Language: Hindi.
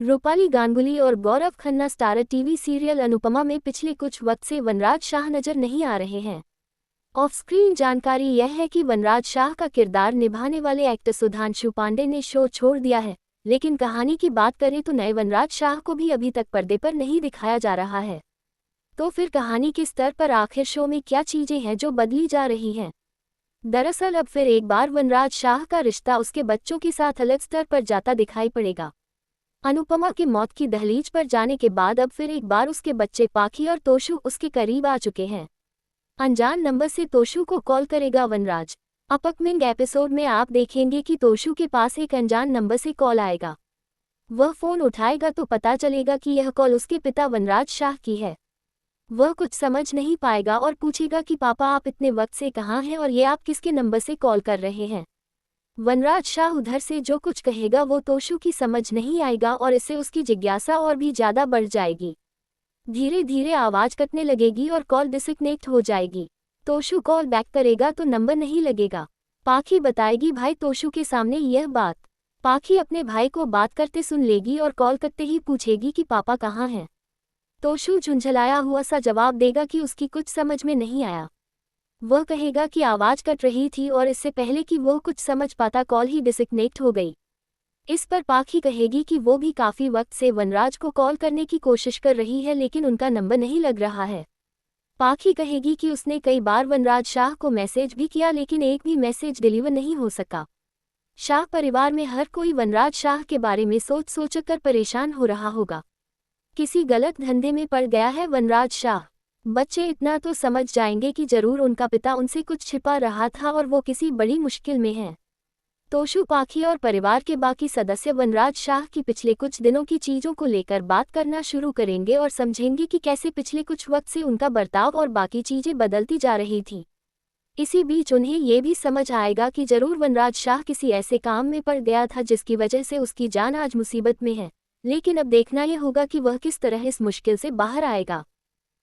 रूपाली गांगुली और Gaurav Khanna starrer TV serial Anupamaa में पिछले कुछ वक्त से वनराज शाह नजर नहीं आ रहे हैं। ऑफ स्क्रीन जानकारी यह है कि वनराज शाह का किरदार निभाने वाले एक्टर सुधांशु पांडे ने शो छोड़ दिया है, लेकिन कहानी की बात करें तो नए वनराज शाह को भी अभी तक पर्दे पर नहीं दिखाया जा रहा है। तो फिर कहानी के स्तर पर आखिर शो में क्या चीजें हैं जो बदली जा रही हैं? दरअसल अब फिर एक बार वनराज शाह का रिश्ता उसके बच्चों के साथ अलग स्तर पर जाता दिखाई पड़ेगा। अनुपमा की मौत की दहलीज पर जाने के बाद अब फिर एक बार उसके बच्चे पाखी और तोशु उसके करीब आ चुके हैं। अनजान नंबर से तोशु को कॉल करेगा वनराज। अपकमिंग एपिसोड में आप देखेंगे कि तोशु के पास एक अनजान नंबर से कॉल आएगा। वह फोन उठाएगा तो पता चलेगा कि यह कॉल उसके पिता वनराज शाह की है। वह कुछ समझ नहीं पाएगा और पूछेगा कि पापा आप इतने वक्त से कहाँ हैं और ये आप किसके नंबर से कॉल कर रहे हैं। वनराज शाह उधर से जो कुछ कहेगा वो तोशु की समझ नहीं आएगा और इससे उसकी जिज्ञासा और भी ज़्यादा बढ़ जाएगी। धीरे धीरे आवाज़ कटने लगेगी और कॉल डिस्कनेक्ट हो जाएगी। तोशु कॉल बैक करेगा तो नंबर नहीं लगेगा। पाखी बताएगी भाई तोशु के सामने यह बात। पाखी अपने भाई को बात करते सुन लेगी और कॉल करते ही पूछेगी कि पापा कहाँ हैं। तोशु झुंझलाया हुआ सा जवाब देगा कि उसकी कुछ समझ में नहीं आया। वह कहेगा कि आवाज़ कट रही थी और इससे पहले कि वो कुछ समझ पाता कॉल ही डिस्कनेक्ट हो गई। इस पर पाखी कहेगी कि वो भी काफ़ी वक्त से वनराज को कॉल करने की कोशिश कर रही है लेकिन उनका नंबर नहीं लग रहा है। पाखी कहेगी कि उसने कई बार वनराज शाह को मैसेज भी किया लेकिन एक भी मैसेज डिलीवर नहीं हो सका। शाह परिवार में हर कोई वनराज शाह के बारे में सोच सोचकर परेशान हो रहा होगा। किसी गलत धंधे में पड़ गया है वनराज शाह। बच्चे इतना तो समझ जाएंगे कि जरूर उनका पिता उनसे कुछ छिपा रहा था और वो किसी बड़ी मुश्किल में है। तोशु पाखी और परिवार के बाकी सदस्य वनराज शाह की पिछले कुछ दिनों की चीज़ों को लेकर बात करना शुरू करेंगे और समझेंगे कि कैसे पिछले कुछ वक्त से उनका बर्ताव और बाकी चीज़ें बदलती जा रही थी। इसी बीच उन्हें ये भी समझ आएगा कि जरूर वनराज शाह किसी ऐसे काम में पड़ गया था जिसकी वजह से उसकी जान आज मुसीबत में है, लेकिन अब देखना यह होगा कि वह किस तरह इस मुश्किल से बाहर आएगा।